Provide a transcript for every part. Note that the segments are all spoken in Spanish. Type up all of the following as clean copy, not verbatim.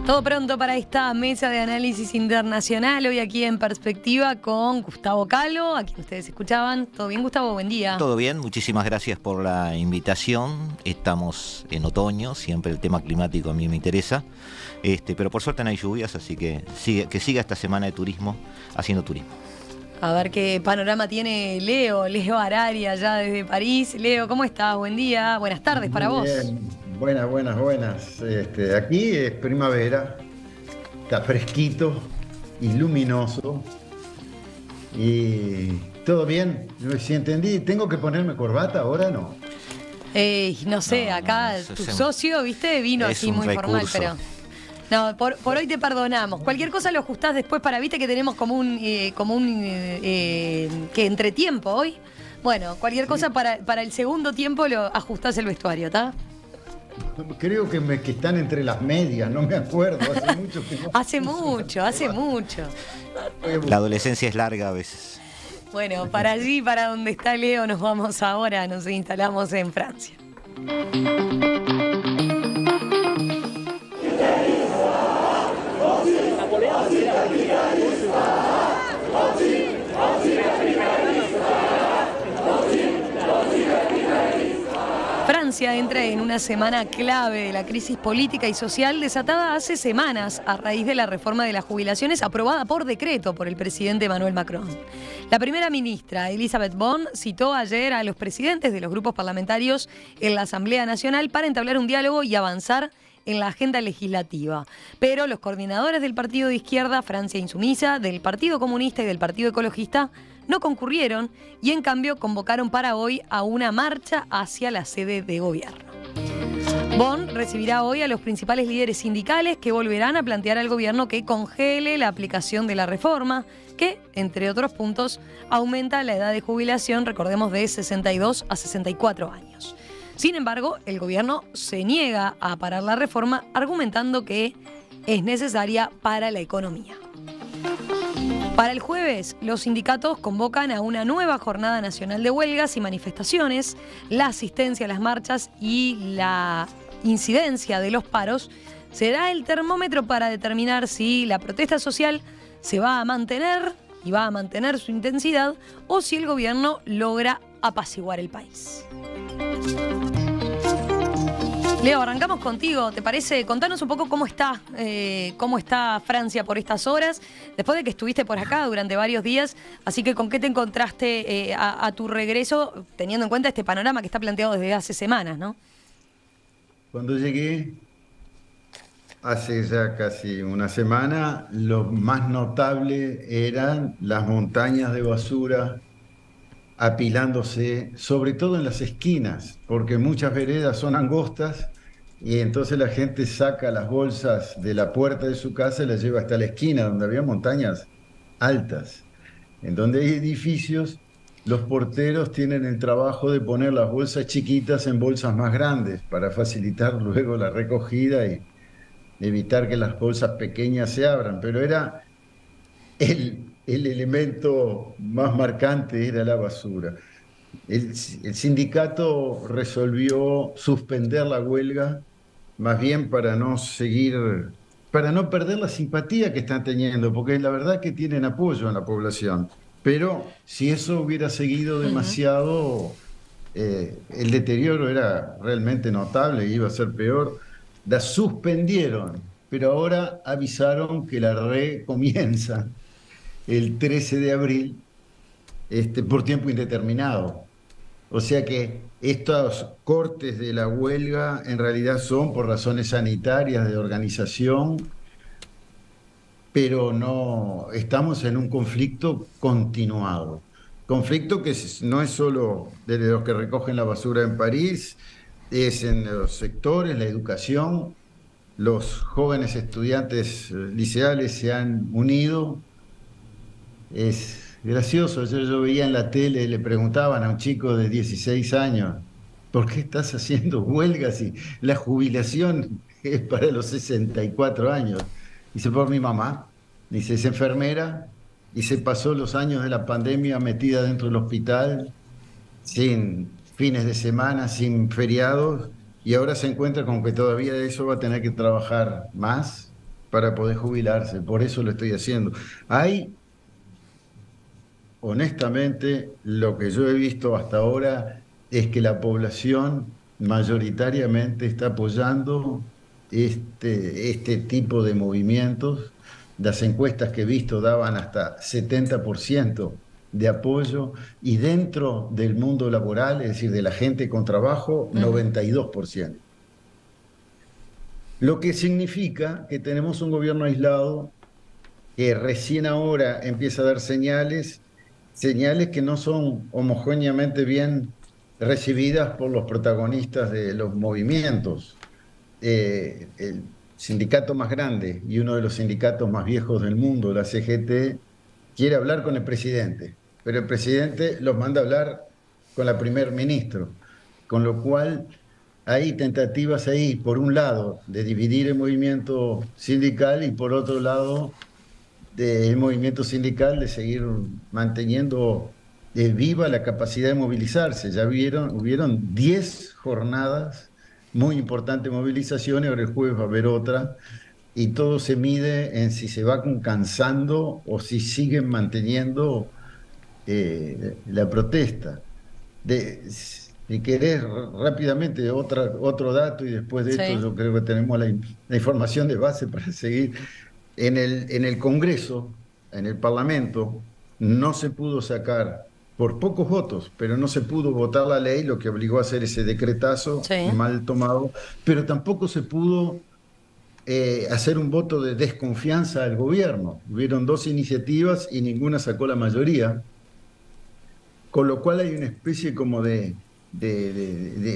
Todo pronto para esta mesa de análisis internacional, hoy aquí en Perspectiva con Gustavo Calo, a quien ustedes escuchaban. ¿Todo bien, Gustavo? Buen día. Todo bien, muchísimas gracias por la invitación. Estamos en otoño, siempre el tema climático a mí me interesa, pero por suerte no hay lluvias, así que siga esta semana de turismo, haciendo turismo. A ver qué panorama tiene Leo Harari allá desde París. Leo, ¿cómo estás? Buen día, buenas tardes para vos. Bien. Buenas. Aquí es primavera, está fresquito y luminoso. Y todo bien, si entendí, ¿tengo que ponerme corbata ahora? No. No sé, acá tu socio, viste, vino así muy formal, pero... No, por hoy te perdonamos. Cualquier cosa lo ajustás después viste que tenemos como un que entretiempo hoy. Bueno, cualquier cosa para el segundo tiempo lo ajustás el vestuario, ¿está? Creo que están entre las medias, no me acuerdo, hace mucho que no. Hace mucho. La adolescencia es larga a veces. Bueno, para allí, para donde está Leo, nos vamos ahora, nos instalamos en Francia. Francia entra en una semana clave de la crisis política y social desatada hace semanas a raíz de la reforma de las jubilaciones aprobada por decreto por el presidente Emmanuel Macron. La primera ministra, Elisabeth Borne, citó ayer a los presidentes de los grupos parlamentarios en la Asamblea Nacional para entablar un diálogo y avanzar en la agenda legislativa. Pero los coordinadores del partido de izquierda, Francia Insumisa, del Partido Comunista y del Partido Ecologista no concurrieron y en cambio convocaron para hoy a una marcha hacia la sede de gobierno. Borne recibirá hoy a los principales líderes sindicales que volverán a plantear al gobierno que congele la aplicación de la reforma, que, entre otros puntos, aumenta la edad de jubilación, recordemos, de 62 a 64 años. Sin embargo, el gobierno se niega a parar la reforma, argumentando que es necesaria para la economía. Para el jueves, los sindicatos convocan a una nueva jornada nacional de huelgas y manifestaciones. La asistencia a las marchas y la incidencia de los paros será el termómetro para determinar si la protesta social se va a mantener y va a mantener su intensidad o si el gobierno logra apaciguar el país. Leo, arrancamos contigo, ¿te parece? Contanos un poco cómo está Francia por estas horas, después de que estuviste por acá durante varios días, así que ¿con qué te encontraste a tu regreso, teniendo en cuenta este panorama que está planteado desde hace semanas, ¿no? Cuando llegué, hace ya casi una semana, lo más notable eran las montañas de basura apilándose, sobre todo en las esquinas, porque muchas veredas son angostas y entonces la gente saca las bolsas de la puerta de su casa y las lleva hasta la esquina, donde había montañas altas. En donde hay edificios, los porteros tienen el trabajo de poner las bolsas chiquitas en bolsas más grandes para facilitar luego la recogida y evitar que las bolsas pequeñas se abran, pero era el elemento más marcante era la basura. El sindicato resolvió suspender la huelga, más bien para no perder la simpatía que están teniendo, porque la verdad que tienen apoyo en la población. Pero si eso hubiera seguido demasiado, el deterioro era realmente notable y iba a ser peor. La suspendieron, pero ahora avisaron que la recomienza el 13 de abril por tiempo indeterminado. O sea que estos cortes de la huelga en realidad son por razones sanitarias de organización, pero no estamos en un conflicto continuado. Conflicto que no es solo de los que recogen la basura en París, es en los sectores, la educación. Los jóvenes estudiantes liceales se han unido. Es gracioso, yo veía en la tele, le preguntaban a un chico de 16 años, ¿por qué estás haciendo huelga si la jubilación es para los 64 años? Dice, por mi mamá. Dice, es enfermera y se pasó los años de la pandemia metida dentro del hospital, sin fines de semana, sin feriados, y ahora se encuentra con que todavía de eso va a tener que trabajar más para poder jubilarse, por eso lo estoy haciendo. Hay, honestamente, lo que yo he visto hasta ahora es que la población mayoritariamente está apoyando este tipo de movimientos. Las encuestas que he visto daban hasta 70% de apoyo y dentro del mundo laboral, es decir, de la gente con trabajo, 92%. Lo que significa que tenemos un gobierno aislado que recién ahora empieza a dar señales que no son homogéneamente bien recibidas por los protagonistas de los movimientos. El sindicato más grande y uno de los sindicatos más viejos del mundo, la CGT, quiere hablar con el presidente, pero el presidente los manda a hablar con la primer ministro, con lo cual hay tentativas ahí, por un lado, de dividir el movimiento sindical y por otro lado, del movimiento sindical de seguir manteniendo viva la capacidad de movilizarse. Ya hubieron 10 jornadas, muy importantes movilizaciones, ahora el jueves va a haber otra, y todo se mide en si se van cansando o si siguen manteniendo la protesta. Si querés rápidamente otro dato y después de esto yo creo que tenemos la información de base para seguir. En el Congreso, en el Parlamento, no se pudo sacar, por pocos votos, pero no se pudo votar la ley, lo que obligó a hacer ese decretazo mal tomado, pero tampoco se pudo hacer un voto de desconfianza al gobierno. Hubieron 2 iniciativas y ninguna sacó la mayoría, con lo cual hay una especie como de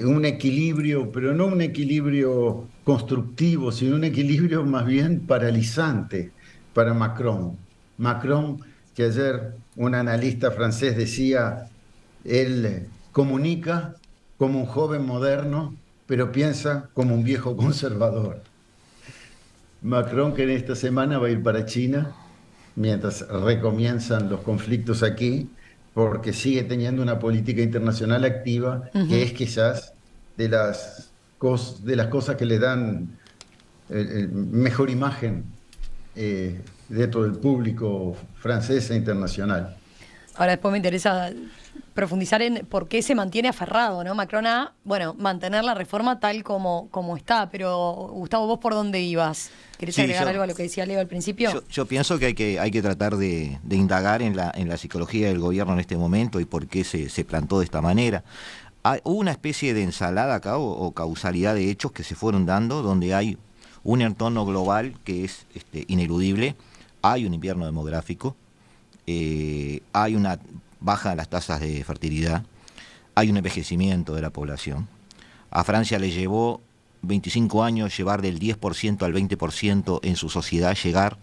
un equilibrio, pero no un equilibrio constructivo, sino un equilibrio más bien paralizante para Macron. Macron, que ayer un analista francés decía, él comunica como un joven moderno, pero piensa como un viejo conservador. Macron, que en esta semana va a ir para China, mientras recomienzan los conflictos aquí, porque sigue teniendo una política internacional activa, que es quizás de las cosas que le dan mejor imagen dentro del público francés e internacional. Ahora después me interesa profundizar en por qué se mantiene aferrado, ¿no? Macron a, mantener la reforma tal como está, pero Gustavo, ¿vos por dónde ibas? ¿Querés agregar algo a lo que decía Leo al principio? Yo pienso que hay que tratar de indagar en la psicología del gobierno en este momento y por qué se plantó de esta manera. Hubo una especie de ensalada acá o causalidad de hechos que se fueron dando donde hay un entorno global que es ineludible, hay un invierno demográfico, hay una baja en las tasas de fertilidad, hay un envejecimiento de la población. A Francia le llevó 25 años llevar del 10% al 20% en su sociedad, llegar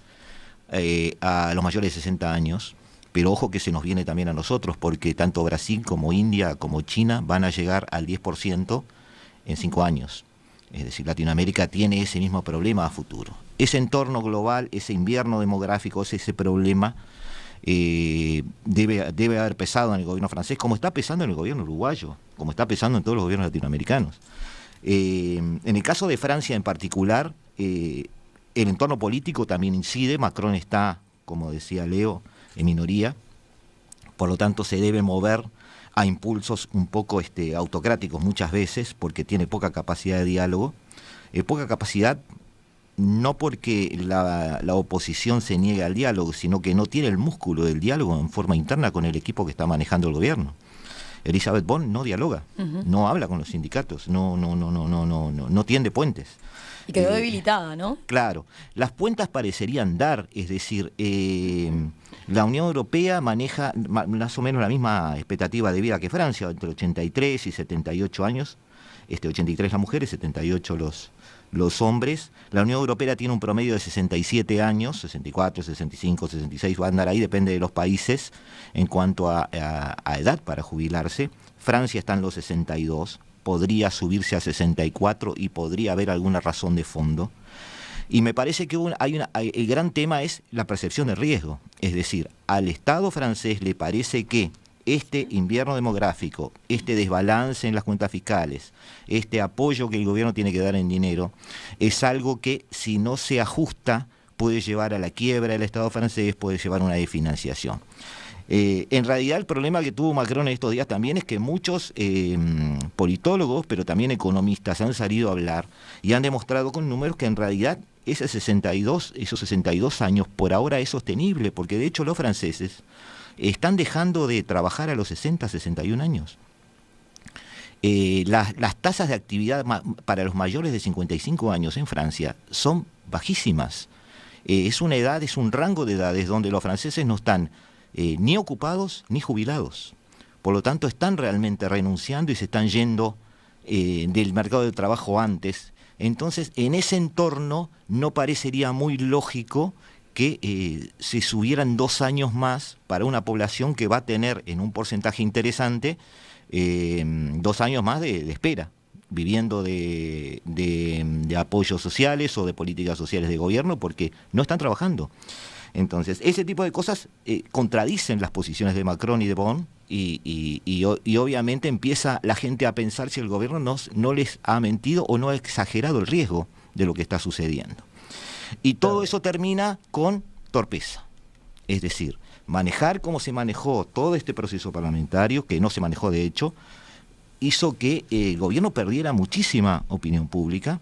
a los mayores de 60 años, pero ojo que se nos viene también a nosotros, porque tanto Brasil como India como China van a llegar al 10% en 5 años. Es decir, Latinoamérica tiene ese mismo problema a futuro. Ese entorno global, ese invierno demográfico, ese problema debe haber pesado en el gobierno francés, como está pesando en el gobierno uruguayo, como está pesando en todos los gobiernos latinoamericanos. En el caso de Francia en particular, el entorno político también incide. Macron está, como decía Leo, en minoría, por lo tanto se debe mover a impulsos un poco autocráticos muchas veces, porque tiene poca capacidad de diálogo, poca capacidad no porque la oposición se niegue al diálogo, sino que no tiene el músculo del diálogo en forma interna con el equipo que está manejando el gobierno. Elisabeth Borne no dialoga, no habla con los sindicatos, no tiende puentes. Y quedó debilitada, ¿no? Claro, las puentes parecerían dar, es decir, la Unión Europea maneja más o menos la misma expectativa de vida que Francia, entre 83 y 78 años, 83 las mujeres, 78 los hombres. La Unión Europea tiene un promedio de 67 años, 64, 65, 66, va a andar ahí, depende de los países en cuanto a edad para jubilarse. Francia está en los 62, podría subirse a 64 y podría haber alguna razón de fondo. Y me parece que el gran tema es la percepción de riesgo, es decir, al Estado francés le parece que este invierno demográfico, este desbalance en las cuentas fiscales, este apoyo que el gobierno tiene que dar en dinero, es algo que si no se ajusta puede llevar a la quiebra del Estado francés, puede llevar a una desfinanciación. En realidad el problema que tuvo Macron en estos días también es que muchos politólogos, pero también economistas han salido a hablar y han demostrado con números que en realidad esos 62 años por ahora es sostenible, porque de hecho los franceses están dejando de trabajar a los 60, 61 años. Las tasas de actividad para los mayores de 55 años en Francia son bajísimas. Es una edad, es un rango de edades donde los franceses no están ni ocupados ni jubilados. Por lo tanto, están realmente renunciando y se están yendo del mercado de trabajo antes. Entonces, en ese entorno no parecería muy lógico que se subieran 2 años más para una población que va a tener en un porcentaje interesante 2 años más de espera, viviendo de apoyos sociales o de políticas sociales de gobierno porque no están trabajando. Entonces, ese tipo de cosas contradicen las posiciones de Macron y de Bon y obviamente empieza la gente a pensar si el gobierno no les ha mentido o no ha exagerado el riesgo de lo que está sucediendo. Y todo eso termina con torpeza. Es decir, manejar como se manejó todo este proceso parlamentario, que no se manejó de hecho, hizo que el gobierno perdiera muchísima opinión pública.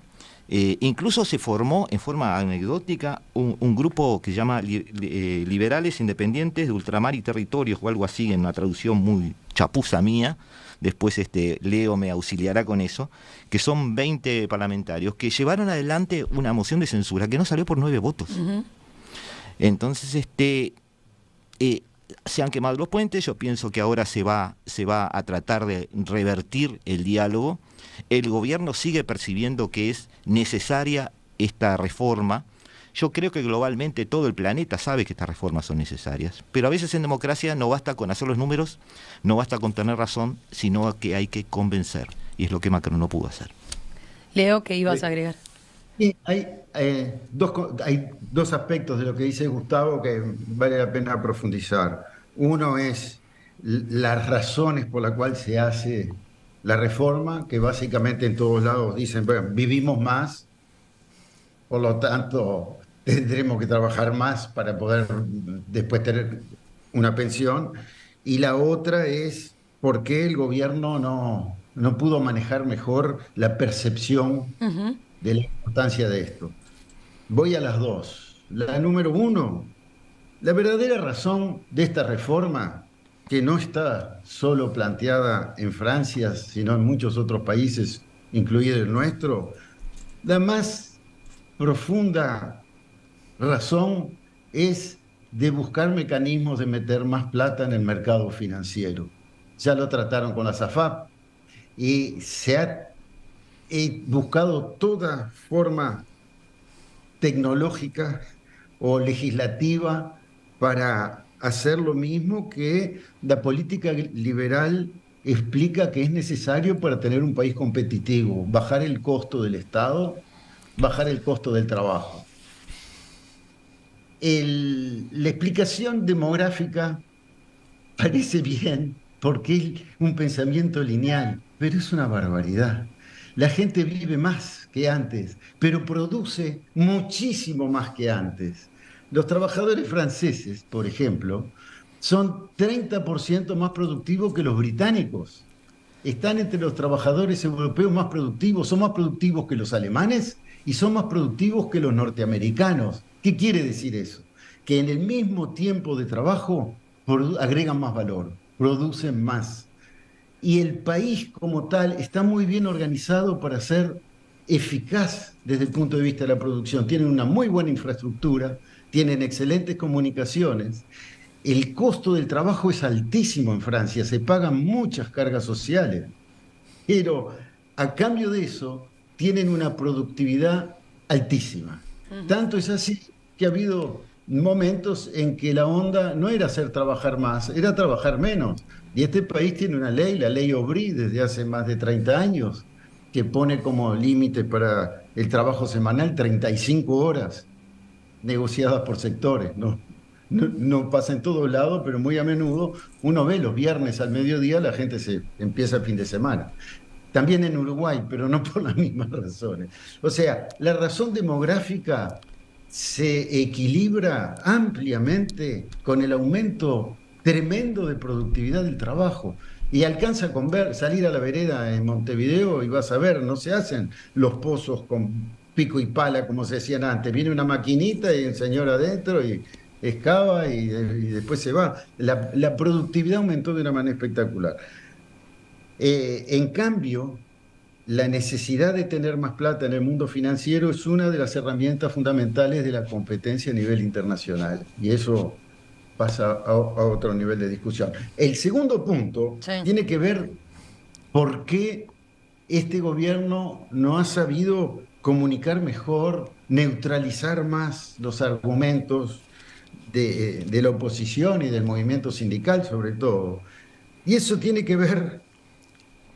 Incluso se formó en forma anecdótica un grupo que se llama Liberales Independientes de Ultramar y Territorios, o algo así, en una traducción muy chapuza mía. Después Leo me auxiliará con eso, que son 20 parlamentarios que llevaron adelante una moción de censura que no salió por 9 votos. Uh-huh. Entonces, se han quemado los puentes. Yo pienso que ahora se va a tratar de revertir el diálogo. El gobierno sigue percibiendo que es necesaria esta reforma. Yo creo que globalmente todo el planeta sabe que estas reformas son necesarias, pero a veces en democracia no basta con hacer los números, no basta con tener razón, sino que hay que convencer, y es lo que Macron no pudo hacer. Leo, ¿qué ibas a agregar? Sí, hay dos aspectos de lo que dice Gustavo que vale la pena profundizar. Uno es las razones por las cuales se hace la reforma, que básicamente en todos lados dicen, bueno, vivimos más, por lo tanto tendremos que trabajar más para poder después tener una pensión. Y la otra es por qué el gobierno no pudo manejar mejor la percepción uh-huh. de la importancia de esto. Voy a las dos. La número uno, la verdadera razón de esta reforma, que no está solo planteada en Francia, sino en muchos otros países, incluido el nuestro, la más profunda razón es de buscar mecanismos de meter más plata en el mercado financiero. Ya lo trataron con la SAFAP y se ha buscado toda forma tecnológica o legislativa para hacer lo mismo que la política liberal explica que es necesario para tener un país competitivo, bajar el costo del Estado, bajar el costo del trabajo. La explicación demográfica parece bien porque es un pensamiento lineal, pero es una barbaridad. La gente vive más que antes, pero produce muchísimo más que antes. Los trabajadores franceses, por ejemplo, son 30% más productivos que los británicos. Están entre los trabajadores europeos más productivos, son más productivos que los alemanes y son más productivos que los norteamericanos. ¿Qué quiere decir eso? Que en el mismo tiempo de trabajo agregan más valor, producen más. Y el país como tal está muy bien organizado para ser eficaz desde el punto de vista de la producción. Tienen una muy buena infraestructura, tienen excelentes comunicaciones. El costo del trabajo es altísimo en Francia, se pagan muchas cargas sociales, pero a cambio de eso tienen una productividad altísima. Tanto es así que ha habido momentos en que la onda no era hacer trabajar más, era trabajar menos. Y este país tiene una ley, la ley Aubry, desde hace más de 30 años, que pone como límite para el trabajo semanal 35 horas, negociadas por sectores. No pasa en todos lados, pero muy a menudo uno ve los viernes al mediodía, la gente se empieza el fin de semana. También en Uruguay, pero no por las mismas razones. O sea, la razón demográfica se equilibra ampliamente con el aumento tremendo de productividad del trabajo. Y alcanza con salir a la vereda en Montevideo y vas a ver, no se hacen los pozos con pico y pala como se hacían antes. Viene una maquinita y el señor adentro y excava y después se va. La productividad aumentó de una manera espectacular. En cambio, la necesidad de tener más plata en el mundo financiero es una de las herramientas fundamentales de la competencia a nivel internacional. Y eso pasa a otro nivel de discusión. El segundo punto Sí. tiene que ver por qué este gobierno no ha sabido comunicar mejor, neutralizar más los argumentos de la oposición y del movimiento sindical, sobre todo. Y eso tiene que ver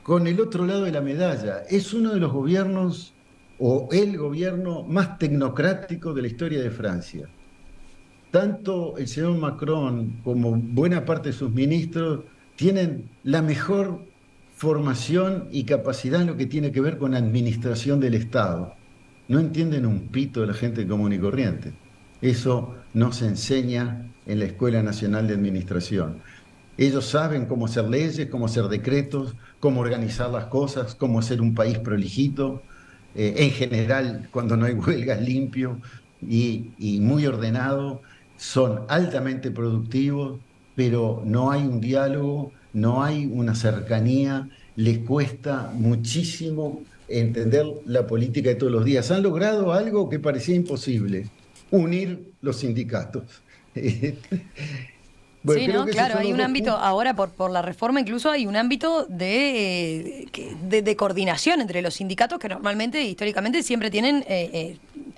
con el otro lado de la medalla. Es uno de los gobiernos, o el gobierno más tecnocrático de la historia de Francia. Tanto el señor Macron como buena parte de sus ministros tienen la mejor formación y capacidad en lo que tiene que ver con administración del Estado. No entienden un pito de la gente común y corriente. Eso no se enseña en la Escuela Nacional de Administración. Ellos saben cómo hacer leyes, cómo hacer decretos, cómo organizar las cosas, cómo hacer un país prolijito, en general, cuando no hay huelgas, limpio y muy ordenado. Son altamente productivos, pero no hay un diálogo, no hay una cercanía, les cuesta muchísimo entender la política de todos los días. Han logrado algo que parecía imposible, unir los sindicatos. Bueno, Sí, creo ¿no? que esos Claro, son hay los un dos ámbito, puntos. ahora por la reforma incluso hay un ámbito de coordinación entre los sindicatos que normalmente, históricamente, siempre tienen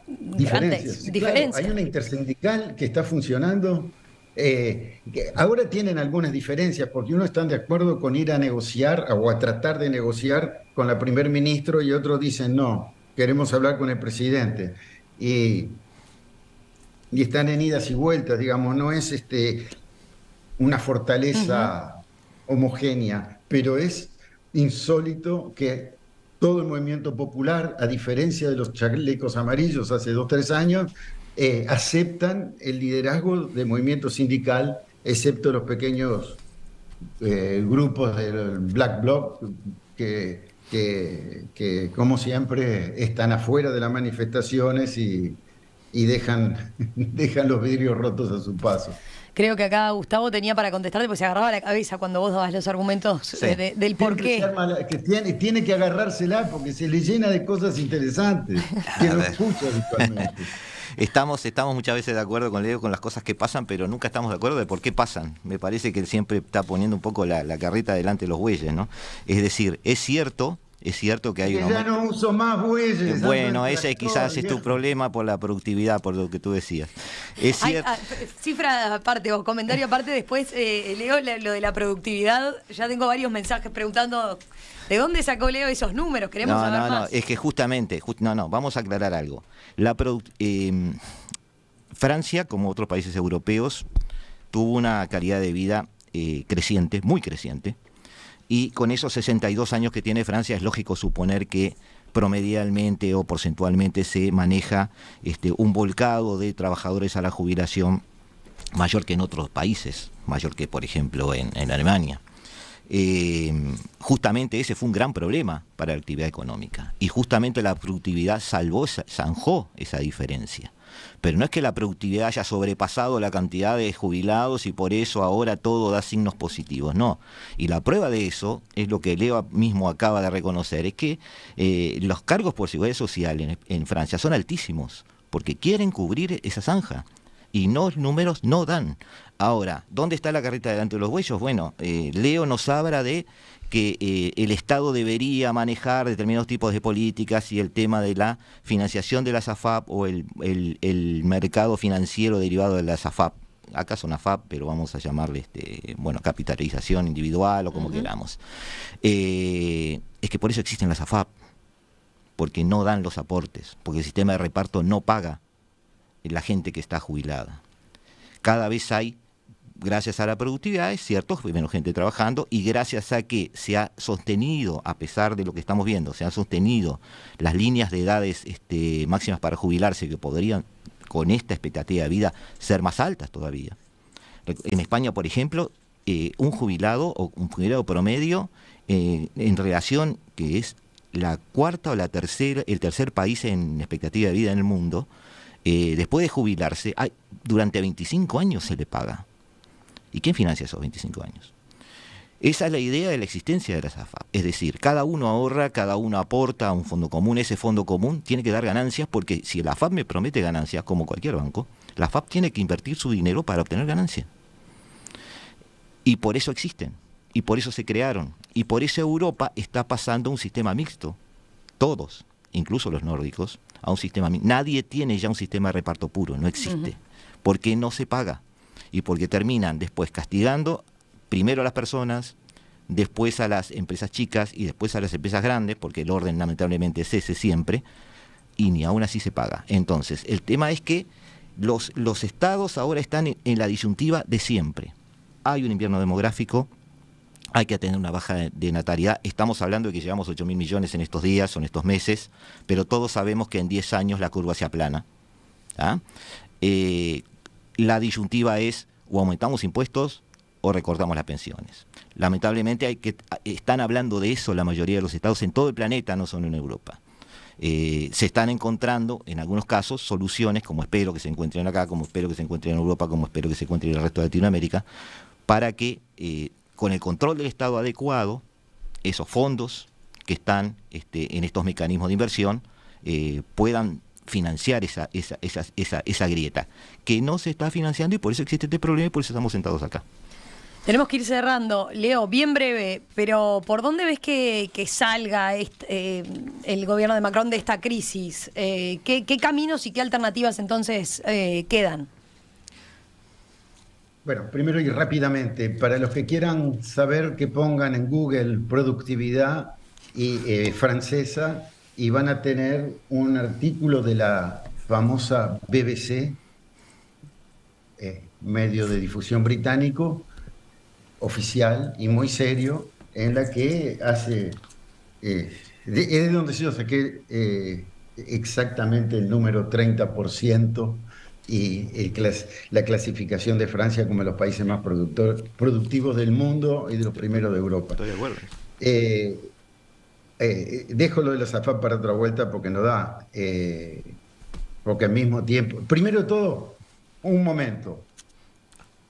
Diferencias, grandes sí, claro, hay diferencias. una intersindical que está funcionando. Que ahora tienen algunas diferencias, porque unos están de acuerdo con ir a negociar o a tratar de negociar con la primer ministro y otros dicen no, queremos hablar con el presidente. Y, y están en idas y vueltas, digamos, no es una Ujú. fortaleza homogénea, pero es insólito que todo el movimiento popular, a diferencia de los chalecos amarillos hace 2 o 3 años, aceptan el liderazgo del movimiento sindical, excepto los pequeños grupos del Black Bloc que, como siempre, están afuera de las manifestaciones y dejan los vidrios rotos a su paso. Creo que acá Gustavo tenía para contestarte, pues se agarraba la cabeza cuando vos dabas los argumentos Sí. del por Siempre se qué. arma que tiene que agarrársela porque se le llena de cosas interesantes que A no ver. escucha habitualmente. Estamos muchas veces de acuerdo con Leo con las cosas que pasan, pero nunca estamos de acuerdo de por qué pasan. Me parece que él siempre está poniendo un poco la carreta delante de los bueyes, ¿no? Es decir, es cierto que hay un Que ya aumento. no uso más bueyes. Bueno, ando en ese tractor, quizás es tu viejo. problema por la productividad, por lo que tú decías. Es Hay, cierto. cifra aparte o comentario aparte, después Leo lo de la productividad. Ya tengo varios mensajes preguntando de dónde sacó Leo esos números. Queremos No, saber no, no, más. es que justamente, no, vamos a aclarar algo. Francia, como otros países europeos, tuvo una calidad de vida creciente, muy creciente, y con esos 62 años que tiene Francia es lógico suponer que promedialmente o porcentualmente se maneja un volcado de trabajadores a la jubilación mayor que en otros países, mayor que por ejemplo en Alemania. Justamente ese fue un gran problema para la actividad económica y justamente la productividad zanjó esa diferencia. Pero no es que la productividad haya sobrepasado la cantidad de jubilados y por eso ahora todo da signos positivos, no. Y la prueba de eso es lo que Leo mismo acaba de reconocer, es que los cargos por seguridad social en Francia son altísimos, porque quieren cubrir esa zanja. Y los números no dan. Ahora, ¿dónde está la carreta delante de los bueyes? Bueno, Leo nos habla de que el Estado debería manejar determinados tipos de políticas y el tema de la financiación de las AFAP o el mercado financiero derivado de las AFAP. Acá son AFAP, pero vamos a llamarle capitalización individual o como queramos. Es que por eso existen las AFAP, porque no dan los aportes, porque el sistema de reparto no paga la gente que está jubilada. Cada vez hay, gracias a la productividad, es cierto, menos gente trabajando, y gracias a que se ha sostenido, a pesar de lo que estamos viendo, se han sostenido las líneas de edades máximas para jubilarse que podrían con esta expectativa de vida ser más altas todavía. En España, por ejemplo, un jubilado o un jubilado promedio en relación, que es la cuarta o el tercer país en expectativa de vida en el mundo, después de jubilarse, durante 25 años se le paga. ¿Y quién financia esos 25 años? Esa es la idea de la existencia de las AFAP. Es decir, cada uno ahorra, cada uno aporta a un fondo común. Ese fondo común tiene que dar ganancias, porque si la AFAP me promete ganancias, como cualquier banco, la AFAP tiene que invertir su dinero para obtener ganancias. Y por eso existen, y por eso se crearon, y por eso Europa está pasando a un sistema mixto. Todos, incluso los nórdicos, a un sistema mixto. Nadie tiene ya un sistema de reparto puro, no existe, porque no se paga, y porque terminan después castigando primero a las personas, después a las empresas chicas y después a las empresas grandes, porque el orden lamentablemente es ese siempre, y ni aún así se paga. Entonces, el tema es que los estados ahora están en la disyuntiva de siempre. Hay un invierno demográfico, hay que tener una baja de natalidad. Estamos hablando de que llevamos 8.000 millones en estos días o en estos meses, pero todos sabemos que en 10 años la curva se aplana. La disyuntiva es o aumentamos impuestos o recortamos las pensiones. Lamentablemente están hablando de eso la mayoría de los estados en todo el planeta, no solo en Europa. Se están encontrando, en algunos casos, soluciones, como espero que se encuentren acá, como espero que se encuentren en Europa, como espero que se encuentren en el resto de Latinoamérica, para que con el control del Estado adecuado, esos fondos que están en estos mecanismos de inversión puedan financiar esa grieta, que no se está financiando, y por eso existe este problema y por eso estamos sentados acá. Tenemos que ir cerrando. Leo, bien breve, pero ¿por dónde ves que salga el gobierno de Macron de esta crisis? ¿Qué caminos y qué alternativas entonces quedan? Bueno, primero y rápidamente, para los que quieran saber, que pongan en Google productividad francesa y van a tener un artículo de la famosa BBC, medio de difusión británico, oficial y muy serio, en la que hace, es de donde yo saqué exactamente el número 30% y la clasificación de Francia como los países más productivos del mundo y de los primeros de Europa. Estoy de acuerdo. Dejo lo de los AFAP para otra vuelta porque no da, porque al mismo tiempo, primero de todo, un momento,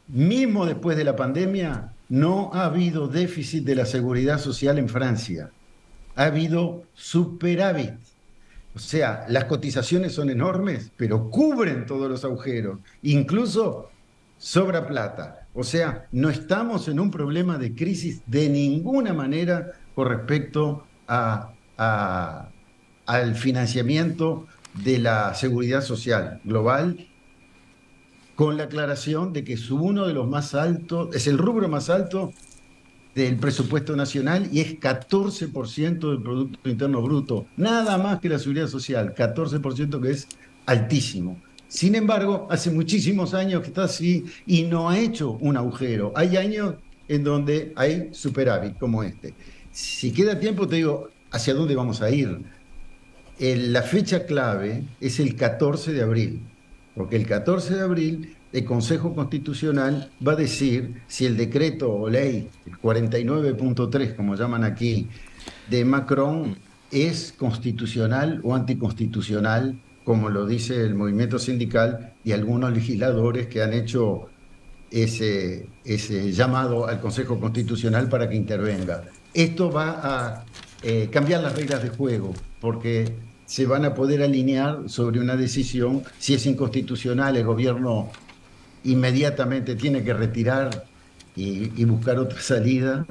mismo después de la pandemia, no ha habido déficit de la seguridad social en Francia. Ha habido superávit. O sea, las cotizaciones son enormes, pero cubren todos los agujeros. Incluso sobra plata. O sea, no estamos en un problema de crisis de ninguna manera con respecto al financiamiento de la seguridad social global, con la aclaración de que es uno de los más altos, es el rubro más alto del presupuesto nacional y es 14% del Producto Interno Bruto, nada más que la seguridad social, 14%, que es altísimo. Sin embargo, hace muchísimos años que está así y no ha hecho un agujero. Hay años en donde hay superávit, como este. Si queda tiempo, te digo hacia dónde vamos a ir. La fecha clave es el 14 de abril. Porque el 14 de abril el Consejo Constitucional va a decir si el decreto o ley, el 49.3, como llaman aquí, de Macron, es constitucional o anticonstitucional, como lo dice el movimiento sindical y algunos legisladores que han hecho ese llamado al Consejo Constitucional para que intervenga. Esto va a cambiar las reglas de juego, porque se van a poder alinear sobre una decisión. Si es inconstitucional, el gobierno inmediatamente tiene que retirar y buscar otra salida.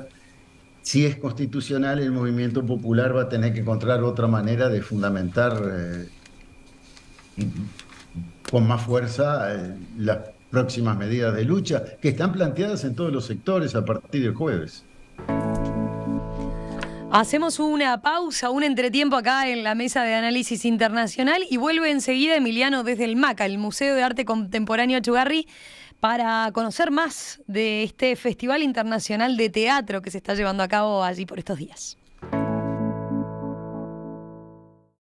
Si es constitucional, el movimiento popular va a tener que encontrar otra manera de fundamentar con más fuerza las próximas medidas de lucha que están planteadas en todos los sectores a partir del jueves. Hacemos una pausa, un entretiempo acá en la mesa de análisis internacional y vuelve enseguida Emiliano desde el MACA, el Museo de Arte Contemporáneo Achugarri, para conocer más de este Festival Internacional de Teatro que se está llevando a cabo allí por estos días.